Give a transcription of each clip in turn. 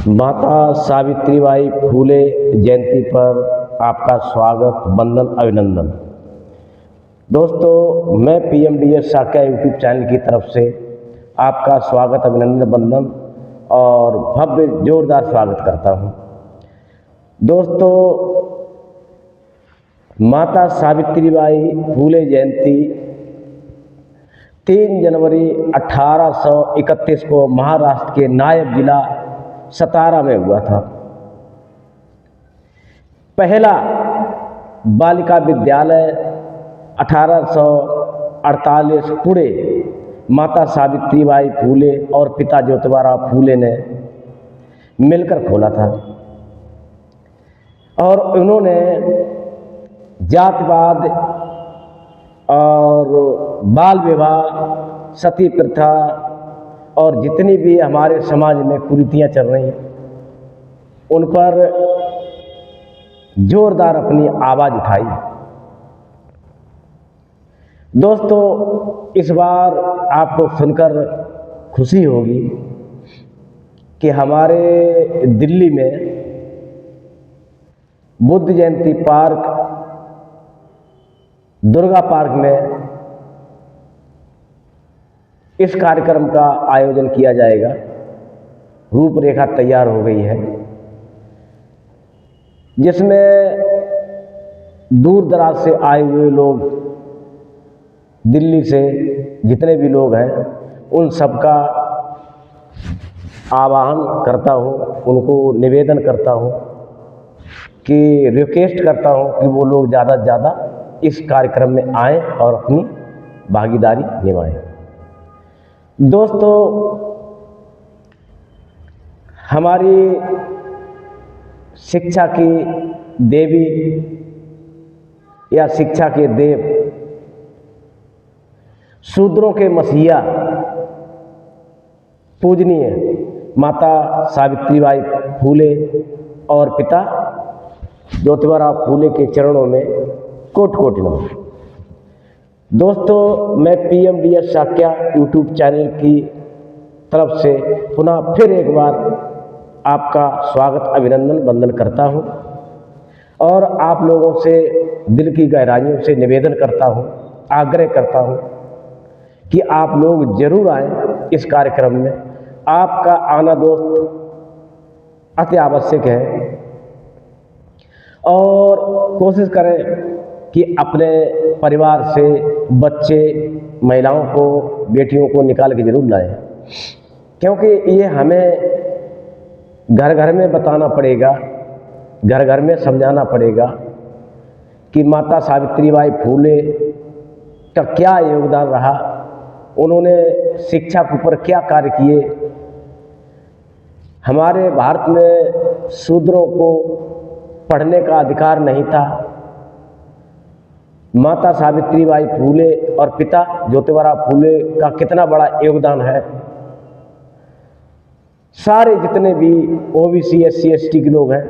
माता सावित्रीबाई फूले जयंती पर आपका स्वागत, वंदन, अभिनंदन। दोस्तों, मैं पीएमडीएस साक्या यूट्यूब चैनल की तरफ से आपका स्वागत, अभिनंदन, वंदन और भव्य जोरदार स्वागत करता हूं। दोस्तों, माता सावित्रीबाई फूले जयंती 3 जनवरी 1831 को महाराष्ट्र के नायब जिला सतारा में हुआ था। पहला बालिका विद्यालय 1848 पुणे माता सावित्रीबाई फूले और पिता ज्योतिबाराव फूले ने मिलकर खोला था और उन्होंने जातिवाद और बाल विवाह, सती प्रथा और जितनी भी हमारे समाज में कुरीतियाँ चल रही हैं उन पर जोरदार अपनी आवाज़ उठाई। दोस्तों, इस बार आपको सुनकर खुशी होगी कि हमारे दिल्ली में बुद्ध जयंती पार्क, दुर्गा पार्क में इस कार्यक्रम का आयोजन किया जाएगा। रूपरेखा तैयार हो गई है, जिसमें दूर दराज से आए हुए लोग, दिल्ली से जितने भी लोग हैं, उन सबका आह्वान करता हूँ, उनको निवेदन करता हूँ कि रिक्वेस्ट करता हूँ कि वो लोग ज़्यादा से ज़्यादा इस कार्यक्रम में आएँ और अपनी भागीदारी निभाएं। दोस्तों, हमारी शिक्षा की देवी या शिक्षा के देव, शूद्रों के मसीहा, पूजनीय माता सावित्रीबाई फूले और पिता ज्योतिबाराव फूले के चरणों में कोटि कोटि नमन। दोस्तों, मैं पीएमडीएस साक्या यूट्यूब चैनल की तरफ से पुनः फिर एक बार आपका स्वागत, अभिनंदन, वंदन करता हूं और आप लोगों से दिल की गहराइयों से निवेदन करता हूं, आग्रह करता हूं कि आप लोग जरूर आएं इस कार्यक्रम में। आपका आना दोस्त अति आवश्यक है और कोशिश करें कि अपने परिवार से बच्चे, महिलाओं को, बेटियों को निकाल के जरूर लाएं, क्योंकि ये हमें घर घर में बताना पड़ेगा, घर घर में समझाना पड़ेगा कि माता सावित्रीबाई फूले का क्या योगदान रहा, उन्होंने शिक्षा के ऊपर क्या कार्य किए। हमारे भारत में शूद्रों को पढ़ने का अधिकार नहीं था। माता सावित्रीबाई फूले और पिता ज्योतिबाराव फूले का कितना बड़ा योगदान है। सारे जितने भी ओबीसी, एससी, एसटी के लोग हैं,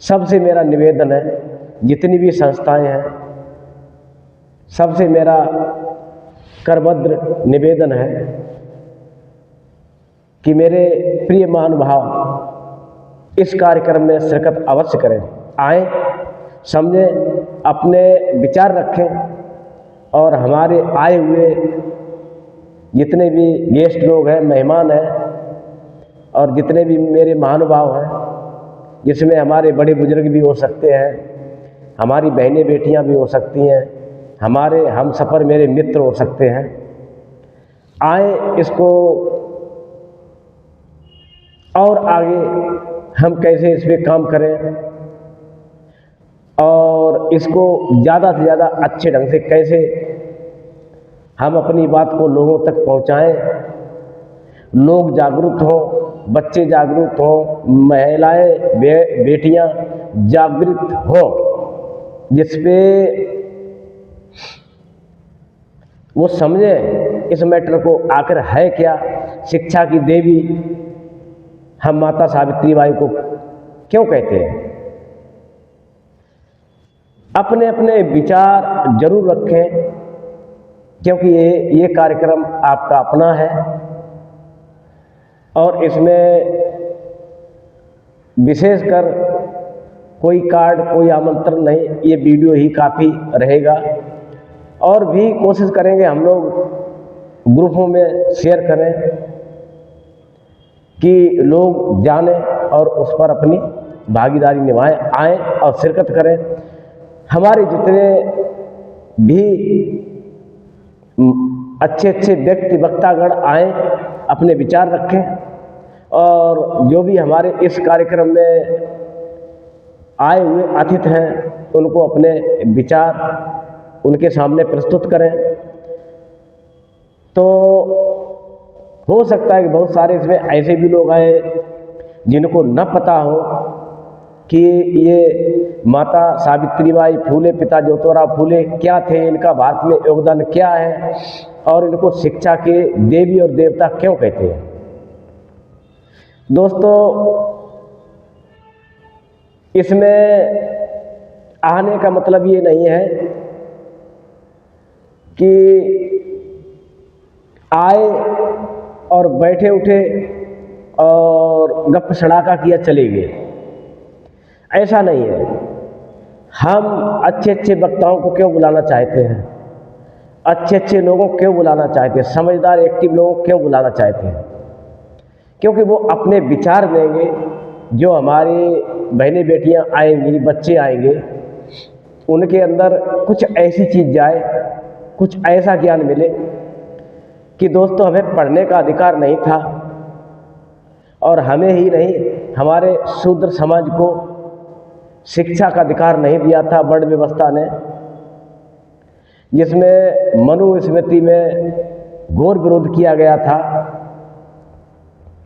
सबसे मेरा निवेदन है, जितनी भी संस्थाएं हैं, सबसे मेरा करभद्र निवेदन है कि मेरे प्रिय महानुभाव इस कार्यक्रम में शिरकत अवश्य करें, आएँ, समझें, अपने विचार रखें और हमारे आए हुए जितने भी गेस्ट लोग हैं, मेहमान हैं और जितने भी मेरे महानुभाव हैं, जिसमें हमारे बड़े बुजुर्ग भी हो सकते हैं, हमारी बहनें बेटियां भी हो सकती हैं, हमारे हम सफ़र मेरे मित्र हो सकते हैं, आए इसको और आगे हम कैसे इस पर काम करें और इसको ज़्यादा से ज़्यादा अच्छे ढंग से कैसे हम अपनी बात को लोगों तक पहुंचाएं, लोग जागरूक हों, बच्चे जागरूक हों, महिलाएं, बेटियां जागृत हों, जिसपे वो समझें इस मैटर को आखिर है क्या। शिक्षा की देवी हम माता सावित्रीबाई को क्यों कहते हैं। अपने अपने विचार जरूर रखें, क्योंकि ये कार्यक्रम आपका अपना है और इसमें विशेषकर कोई कार्ड, कोई आमंत्रण नहीं, ये वीडियो ही काफ़ी रहेगा। और भी कोशिश करेंगे हम लोग ग्रुपों में शेयर करें कि लोग जानें और उस पर अपनी भागीदारी निभाएं, आएँ और शिरकत करें। हमारे जितने भी अच्छे अच्छे व्यक्ति वक्तागण आएँ, अपने विचार रखें और जो भी हमारे इस कार्यक्रम में आए हुए अतिथि हैं उनको अपने विचार उनके सामने प्रस्तुत करें। तो हो सकता है कि बहुत सारे इसमें ऐसे भी लोग आए जिनको न पता हो कि ये माता सावित्रीबाई फूले, पिता ज्योतिराव फूले क्या थे, इनका भारत में योगदान क्या है और इनको शिक्षा के देवी और देवता क्यों कहते हैं। दोस्तों, इसमें आने का मतलब ये नहीं है कि आए और बैठे उठे और गप सड़ाका किया चले गए, ऐसा नहीं है। हम अच्छे अच्छे वक्ताओं को क्यों बुलाना चाहते हैं, अच्छे अच्छे लोगों को क्यों बुलाना चाहते हैं, समझदार एक्टिव लोगों को क्यों बुलाना चाहते हैं? क्योंकि वो अपने विचार देंगे। जो हमारी बहनें बेटियां आएंगी, बच्चे आएंगे, उनके अंदर कुछ ऐसी चीज़ जाए, कुछ ऐसा ज्ञान मिले कि दोस्तों हमें पढ़ने का अधिकार नहीं था और हमें ही नहीं, हमारे शूद्र समाज को शिक्षा का अधिकार नहीं दिया था वर्ण व्यवस्था ने, जिसमें मनुस्मृति में घोर विरोध किया गया था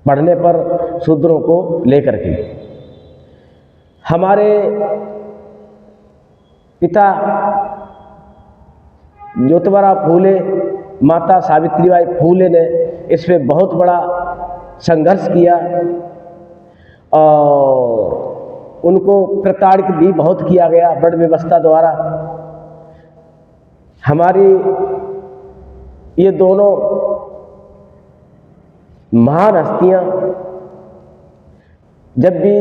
पढ़ने पर शूद्रों को लेकर के। हमारे पिता ज्योतिराव फूले, माता सावित्रीबाई फूले ने इस पे बहुत बड़ा संघर्ष किया और उनको प्रताड़ित भी बहुत किया गया वर्ण व्यवस्था द्वारा। हमारी ये दोनों महान हस्तियां जब भी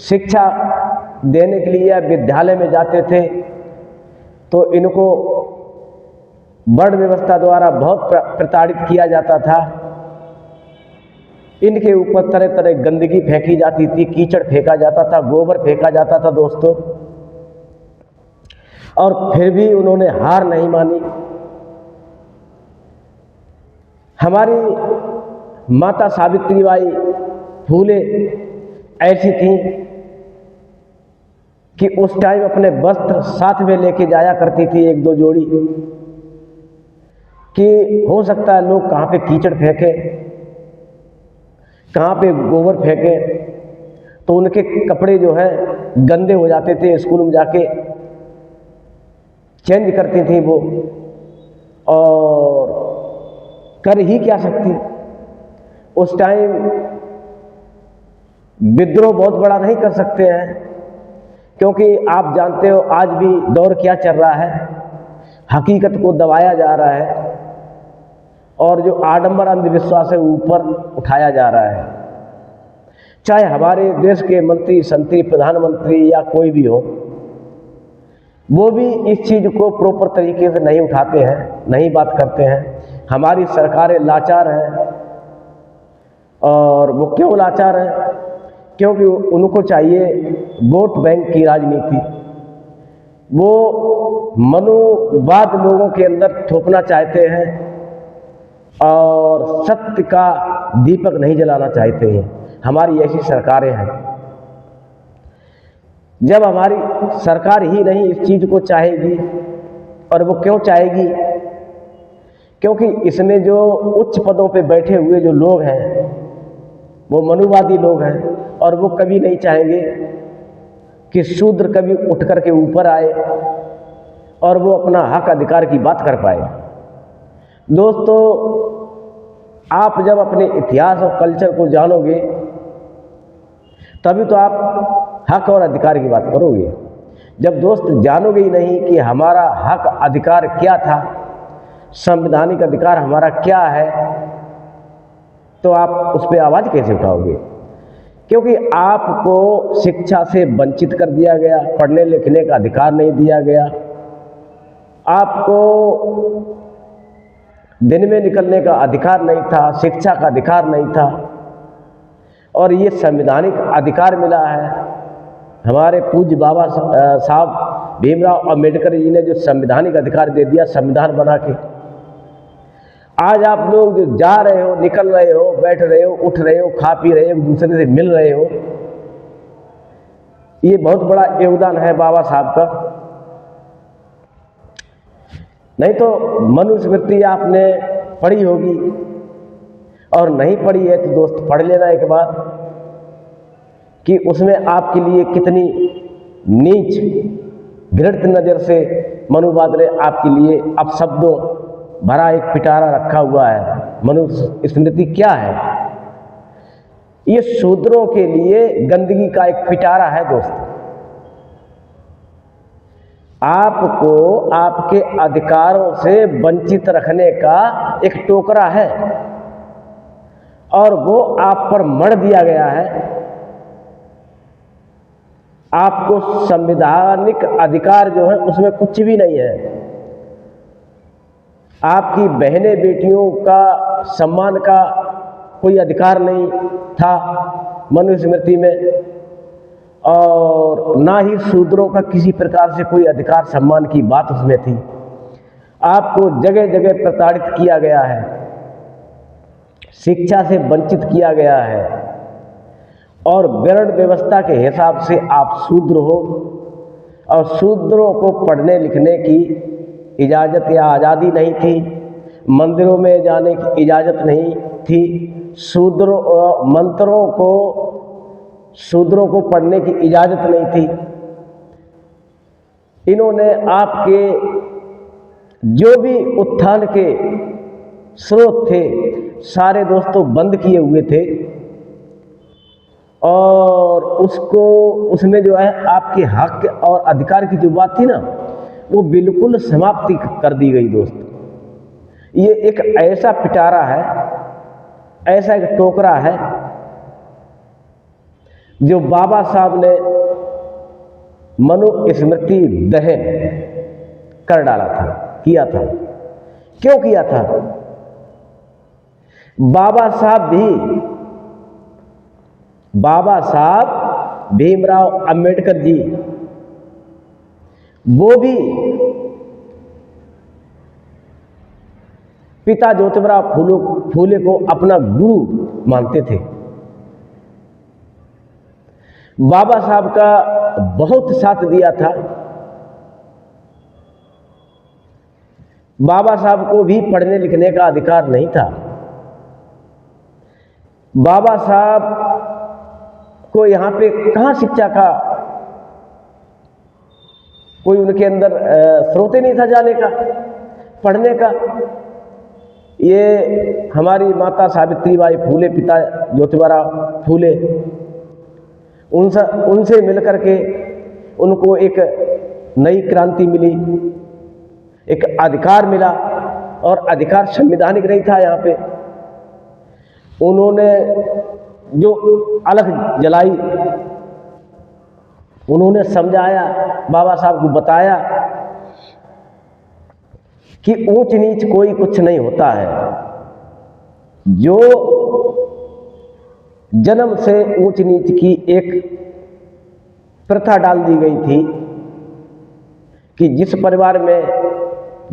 शिक्षा देने के लिए विद्यालय में जाते थे तो इनको वर्ण व्यवस्था द्वारा बहुत प्रताड़ित किया जाता था। इनके ऊपर तरह तरह गंदगी फेंकी जाती थी, कीचड़ फेंका जाता था, गोबर फेंका जाता था दोस्तों, और फिर भी उन्होंने हार नहीं मानी। हमारी माता सावित्रीबाई फूले ऐसी थी कि उस टाइम अपने वस्त्र साथ में लेके जाया करती थी, एक दो जोड़ी, कि हो सकता है लोग कहाँ पे कीचड़ फेंके, कहाँ पे गोबर फेंके, तो उनके कपड़े जो है गंदे हो जाते थे। स्कूल में जाके चेंज करती थी वो, और कर ही क्या सकती। उस टाइम विद्रोह बहुत बड़ा नहीं कर सकते हैं, क्योंकि आप जानते हो आज भी दौर क्या चल रहा है, हकीकत को दबाया जा रहा है और जो आडंबर अंधविश्वास है ऊपर उठाया जा रहा है। चाहे हमारे देश के मंत्री, संतरी, प्रधानमंत्री या कोई भी हो, वो भी इस चीज़ को प्रॉपर तरीके से नहीं उठाते हैं, नहीं बात करते हैं। हमारी सरकारें लाचार हैं, और वो क्यों लाचार हैं? क्योंकि उनको चाहिए वोट बैंक की राजनीति। वो मनुवाद लोगों के अंदर थोपना चाहते हैं और सत्य का दीपक नहीं जलाना चाहते हैं। हमारी ऐसी सरकारें हैं। जब हमारी सरकार ही नहीं इस चीज़ को चाहेगी, और वो क्यों चाहेगी? क्योंकि इसमें जो उच्च पदों पे बैठे हुए जो लोग हैं वो मनुवादी लोग हैं, और वो कभी नहीं चाहेंगे कि शूद्र कभी उठ कर के ऊपर आए और वो अपना हक अधिकार की बात कर पाए। दोस्तों, आप जब अपने इतिहास और कल्चर को जानोगे तभी तो आप हक और अधिकार की बात करोगे। जब दोस्त जानोगे ही नहीं कि हमारा हक अधिकार क्या था, संवैधानिक अधिकार हमारा क्या है, तो आप उस पर आवाज़ कैसे उठाओगे? क्योंकि आपको शिक्षा से वंचित कर दिया गया, पढ़ने लिखने का अधिकार नहीं दिया गया, आपको दिन में निकलने का अधिकार नहीं था, शिक्षा का अधिकार नहीं था, और ये संवैधानिक अधिकार मिला है। हमारे पूज्य बाबा साहब भीमराव अंबेडकर जी ने जो संवैधानिक अधिकार दे दिया संविधान बना के, आज आप लोग जो जा रहे हो, निकल रहे हो, बैठ रहे हो, उठ रहे हो, खा पी रहे हो, एक दूसरे से मिल रहे हो, ये बहुत बड़ा योगदान है बाबा साहब का। नहीं तो मनुस्मृति आपने पढ़ी होगी, और नहीं पढ़ी है तो दोस्त पढ़ लेना एक बार, कि उसमें आपके लिए कितनी नीच घृणित नज़र से मनुवाद ने आपके लिए अपशब्दों भरा एक पिटारा रखा हुआ है। मनुस्मृति क्या है? ये शूद्रों के लिए गंदगी का एक पिटारा है दोस्त। आपको आपके अधिकारों से वंचित रखने का एक टोकरा है, और वो आप पर मढ़ दिया गया है। आपको संवैधानिक अधिकार जो है उसमें कुछ भी नहीं है। आपकी बहनें बेटियों का सम्मान का कोई अधिकार नहीं था मनुस्मृति में, और ना ही शूद्रों का किसी प्रकार से कोई अधिकार सम्मान की बात उसमें थी। आपको जगह जगह प्रताड़ित किया गया है, शिक्षा से वंचित किया गया है, और वर्ण व्यवस्था के हिसाब से आप शूद्र हो, और शूद्रों को पढ़ने लिखने की इजाज़त या आज़ादी नहीं थी, मंदिरों में जाने की इजाज़त नहीं थी, शूद्रों को पढ़ने की इजाज़त नहीं थी। इन्होंने आपके जो भी उत्थान के स्रोत थे सारे दोस्तों बंद किए हुए थे, और उसमें जो है आपके हक और अधिकार की जो बात थी ना, वो बिल्कुल समाप्ति कर दी गई दोस्त। ये एक ऐसा पिटारा है, ऐसा एक टोकरा है जो बाबा साहब ने मनुस्मृति दहन कर डाला था, किया था। क्यों किया था? बाबा साहब भीमराव अंबेडकर जी, वो भी पिता ज्योतिबा फूले को अपना गुरु मानते थे। बाबा साहब का बहुत साथ दिया था। बाबा साहब को भी पढ़ने लिखने का अधिकार नहीं था। बाबा साहब को यहाँ पे कहाँ शिक्षा का कोई उनके अंदर स्रोत ही नहीं था जाने का, पढ़ने का। ये हमारी माता सावित्रीबाई फूले, पिता ज्योतिबा फूले, उनसे मिलकर के उनको एक नई क्रांति मिली, एक अधिकार मिला, और अधिकार संवैधानिक नहीं था। यहाँ पे उन्होंने जो अलख जलाई, उन्होंने समझाया, बाबा साहब को बताया कि ऊंच नीच कोई कुछ नहीं होता है। जो जन्म से ऊंच नीच की एक प्रथा डाल दी गई थी कि जिस परिवार में,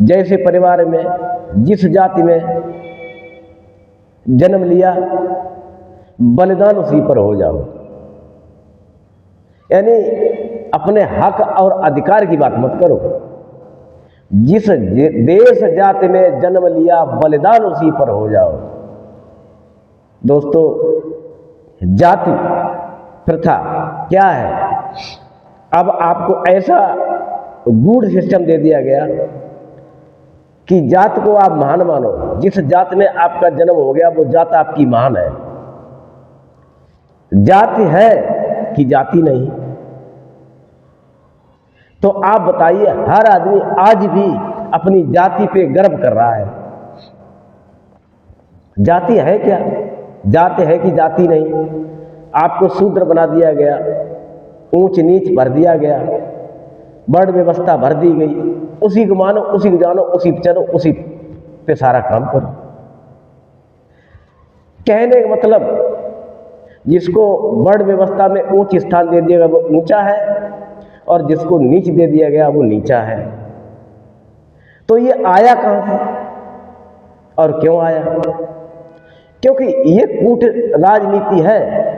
जैसे परिवार में, जिस जाति में जन्म लिया, बलिदान उसी पर हो जाओ। यानी अपने हक और अधिकार की बात मत करो। जिस देश जाति में जन्म लिया, बलिदान उसी पर हो जाओ। दोस्तों, जाति प्रथा क्या है? अब आपको ऐसा गूढ़ सिस्टम दे दिया गया कि जात को आप महान मानो। जिस जात में आपका जन्म हो गया वो जात आपकी महान है। जाति है कि जाति नहीं? तो आप बताइए, हर आदमी आज भी अपनी जाति पे गर्व कर रहा है। जाति है क्या? जाति है कि जाति नहीं? आपको शूद्र बना दिया गया, ऊंच नीच भर दिया गया, वर्ण व्यवस्था भर दी गई। उसी को मानो, उसी को जानो, उसी पे चलो, उसी पे सारा काम करो। कहने का मतलब, जिसको वर्ण व्यवस्था में ऊंच स्थान दे दिया गया वो ऊंचा है, और जिसको नीच दे दिया गया वो नीचा है। तो ये आया कहां से और क्यों आया? क्योंकि ये कूट राजनीति है।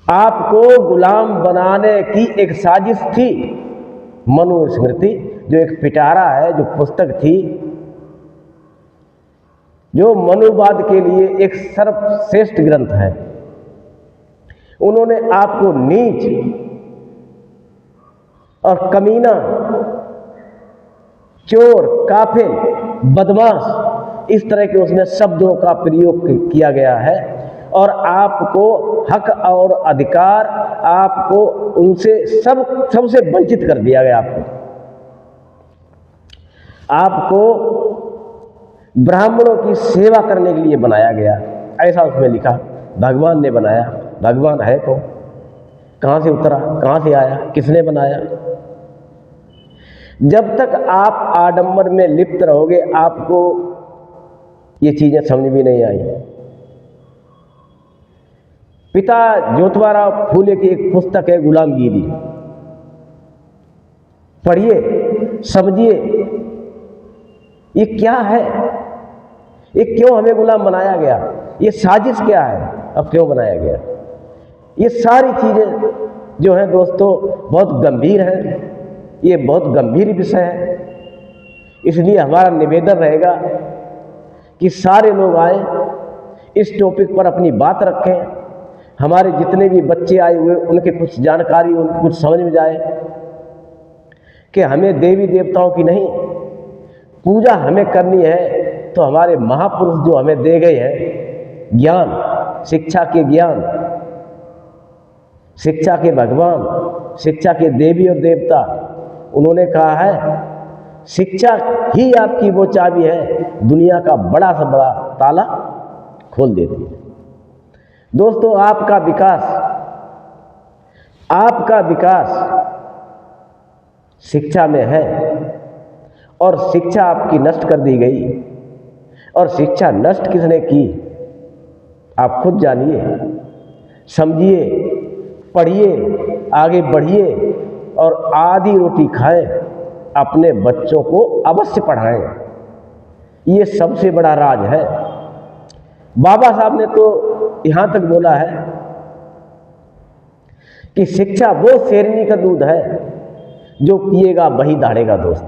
आपको गुलाम बनाने की एक साजिश थी। मनुस्मृति जो एक पिटारा है, जो पुस्तक थी, जो मनुवाद के लिए एक सर्वश्रेष्ठ ग्रंथ है, उन्होंने आपको नीच और कमीना, चोर, काफिर, बदमाश, इस तरह के उसमें शब्दों का प्रयोग किया गया है, और आपको हक और अधिकार, आपको उनसे सबसे वंचित कर दिया गया। आपको ब्राह्मणों की सेवा करने के लिए बनाया गया, ऐसा उसमें लिखा। भगवान ने बनाया। भगवान है कौन? कहां से उतरा? कहां से आया? किसने बनाया? जब तक आप आडंबर में लिप्त रहोगे, आपको ये चीजें समझ भी नहीं आई। पिता ज्योतिबा फूले की एक पुस्तक है, गुलामगिरी, पढ़िए, समझिए, ये क्या है, ये क्यों हमें गुलाम बनाया गया, ये साजिश क्या है, अब क्यों बनाया गया। ये सारी चीजें जो हैं दोस्तों बहुत गंभीर हैं, ये बहुत गंभीर विषय है। इसलिए हमारा निवेदन रहेगा कि सारे लोग आए, इस टॉपिक पर अपनी बात रखें। हमारे जितने भी बच्चे आए हुए, उनके कुछ जानकारी, उनको कुछ समझ में जाए कि हमें देवी देवताओं की नहीं पूजा हमें करनी है, तो हमारे महापुरुष जो हमें दे गए हैं ज्ञान, शिक्षा के ज्ञान, शिक्षा के भगवान, शिक्षा के देवी और देवता, उन्होंने कहा है शिक्षा ही आपकी वो चाबी है, दुनिया का बड़ा से बड़ा ताला खोल देती है। दोस्तों, आपका विकास शिक्षा में है, और शिक्षा आपकी नष्ट कर दी गई। और शिक्षा नष्ट किसने की, आप खुद जानिए, समझिए, पढ़िए, आगे बढ़िए, और आधी रोटी खाएं, अपने बच्चों को अवश्य पढ़ाएं। ये सबसे बड़ा राज है। बाबा साहब ने तो यहां तक बोला है कि शिक्षा वो शेरनी का दूध है जो पिएगा वही दहाड़ेगा। दोस्त,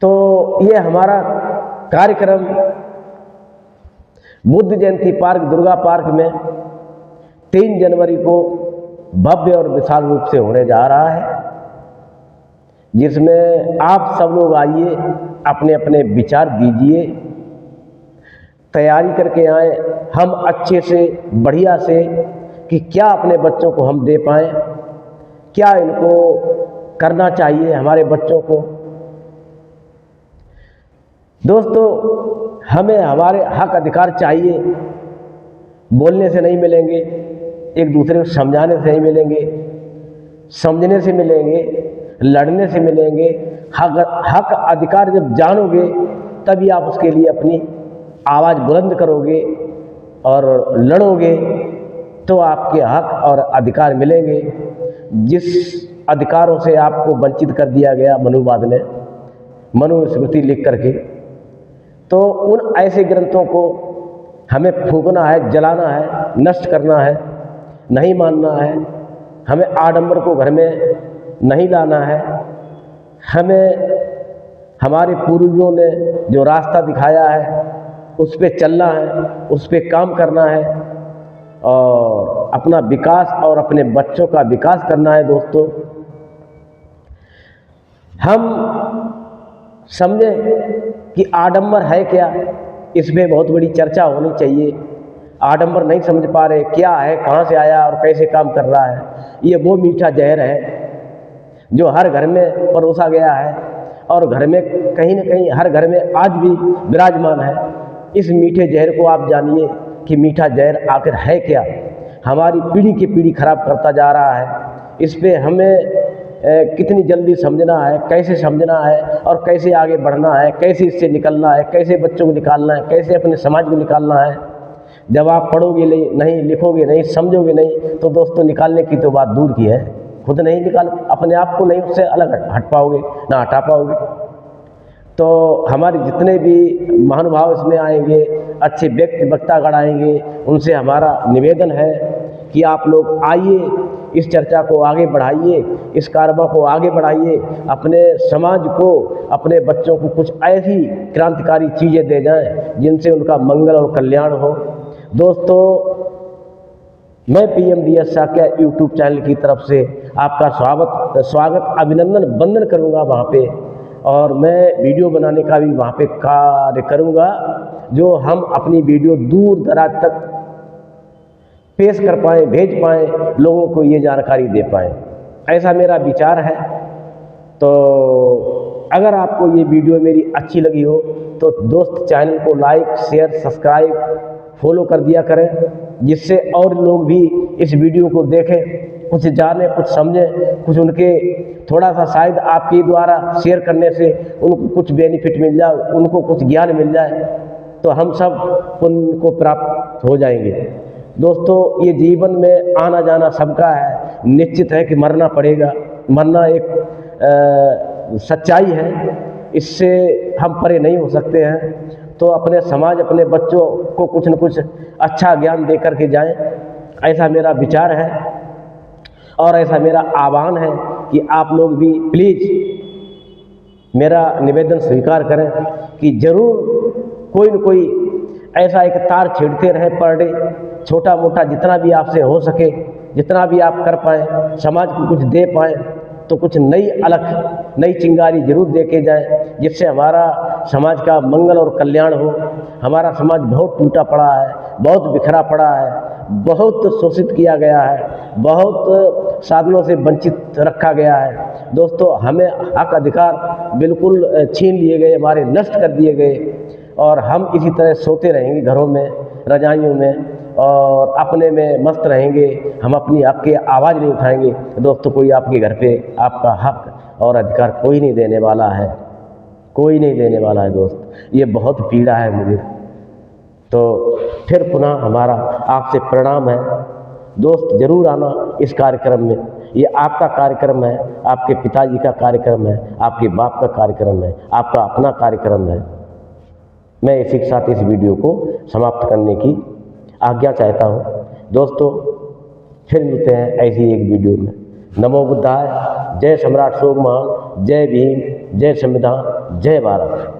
तो ये हमारा कार्यक्रम बुद्ध जयंती पार्क, दुर्गा पार्क में 3 जनवरी को भव्य और विशाल रूप से होने जा रहा है, जिसमें आप सब लोग आइए, अपने अपने विचार दीजिए, तैयारी करके आए। हम अच्छे से, बढ़िया से, कि क्या अपने बच्चों को हम दे पाएँ, क्या इनको करना चाहिए हमारे बच्चों को। दोस्तों, हमें हमारे हक अधिकार चाहिए, बोलने से नहीं मिलेंगे, एक दूसरे को समझाने से नहीं मिलेंगे, समझने से मिलेंगे, लड़ने से मिलेंगे। हक अधिकार जब जानोगे तभी आप उसके लिए अपनी आवाज़ बुलंद करोगे और लड़ोगे, तो आपके हक और अधिकार मिलेंगे। जिस अधिकारों से आपको वंचित कर दिया गया मनुवाद ने, मनुस्मृति लिख करके, तो उन ऐसे ग्रंथों को हमें फूंकना है, जलाना है, नष्ट करना है, नहीं मानना है। हमें आडंबर को घर में नहीं लाना है। हमें हमारे पूर्वजों ने जो रास्ता दिखाया है उस पे चलना है, उस पे काम करना है, और अपना विकास और अपने बच्चों का विकास करना है। दोस्तों, हम समझें कि आडंबर है क्या, इस पे बहुत बड़ी चर्चा होनी चाहिए। आडंबर नहीं समझ पा रहे क्या है, कहाँ से आया और कैसे काम कर रहा है। ये वो मीठा जहर है जो हर घर में परोसा गया है, और घर में कहीं न कहीं हर घर में आज भी विराजमान है। इस मीठे जहर को आप जानिए, कि मीठा जहर आखिर है क्या, हमारी पीढ़ी की पीढ़ी खराब करता जा रहा है। इस पे हमें कितनी जल्दी समझना है, कैसे समझना है और कैसे आगे बढ़ना है, कैसे इससे निकलना है, कैसे बच्चों को निकालना है, कैसे अपने समाज को निकालना है। जब आप पढ़ोगे नहीं, लिखोगे नहीं, समझोगे नहीं, तो दोस्तों निकालने की तो बात दूर की है, खुद नहीं निकाल, अपने आप को नहीं उससे अलग हट पाओगे, ना हटा पाओगे। तो हमारे जितने भी महानुभाव इसमें आएंगे, अच्छे व्यक्ति वक्तागण आएंगे, उनसे हमारा निवेदन है कि आप लोग आइए, इस चर्चा को आगे बढ़ाइए, इस कारवा को आगे बढ़ाइए, अपने समाज को, अपने बच्चों को कुछ ऐसी क्रांतिकारी चीज़ें दे जाएं जिनसे उनका मंगल और कल्याण हो। दोस्तों, मैं PMDS साक्या यूट्यूब चैनल की तरफ से आपका स्वागत अभिनंदन वंदन करूंगा वहाँ पे, और मैं वीडियो बनाने का भी वहाँ पे कार्य करूंगा, जो हम अपनी वीडियो दूर दराज तक पेश कर पाएँ, भेज पाएँ, लोगों को ये जानकारी दे पाएँ, ऐसा मेरा विचार है। तो अगर आपको ये वीडियो मेरी अच्छी लगी हो तो दोस्त चैनल को लाइक, शेयर, सब्सक्राइब, फॉलो कर दिया करें, जिससे और लोग भी इस वीडियो को देखें, कुछ जाने, कुछ समझें, कुछ उनके थोड़ा सा शायद आपके द्वारा शेयर करने से उनको कुछ बेनिफिट मिल जाए, उनको कुछ ज्ञान मिल जाए, तो हम सब उनको प्राप्त हो जाएंगे। दोस्तों, ये जीवन में आना जाना सबका है, निश्चित है कि मरना पड़ेगा, मरना एक सच्चाई है, इससे हम परे नहीं हो सकते हैं। तो अपने समाज, अपने बच्चों को कुछ न कुछ अच्छा ज्ञान दे कर के जाएं, ऐसा मेरा विचार है और ऐसा मेरा आह्वान है कि आप लोग भी प्लीज़ मेरा निवेदन स्वीकार करें कि ज़रूर कोई न कोई ऐसा एक तार छेड़ते रहें पर डे, छोटा मोटा जितना भी आपसे हो सके, जितना भी आप कर पाएँ, समाज को कुछ दे पाएँ, तो कुछ नई अलग नई चिंगारी जरूर दे के जाए, जिससे हमारा समाज का मंगल और कल्याण हो। हमारा समाज बहुत टूटा पड़ा है, बहुत बिखरा पड़ा है, बहुत शोषित किया गया है, बहुत साधनों से वंचित रखा गया है। दोस्तों, हमें हक अधिकार बिल्कुल छीन लिए गए, हमारे नष्ट कर दिए गए, और हम इसी तरह सोते रहेंगे घरों में, रजाइयों में, और अपने में मस्त रहेंगे, हम अपनी हक की आवाज़ नहीं उठाएंगे। दोस्तों, कोई आपके घर पे आपका हक और अधिकार कोई नहीं देने वाला है, कोई नहीं देने वाला है। दोस्त, ये बहुत पीड़ा है मुझे। तो फिर पुनः हमारा आपसे प्रणाम है। दोस्त, ज़रूर आना इस कार्यक्रम में, ये आपका कार्यक्रम है, आपके पिताजी का कार्यक्रम है, आपके बाप का कार्यक्रम है, आपका अपना कार्यक्रम है। मैं इसी के साथ इस वीडियो को समाप्त करने की आज्ञा चाहता हूँ। दोस्तों, फिर मिलते हैं ऐसी एक वीडियो में। नमो बुद्धाय। जय सम्राट अशोक महान, जय भीम, जय संविधान, जय भारत।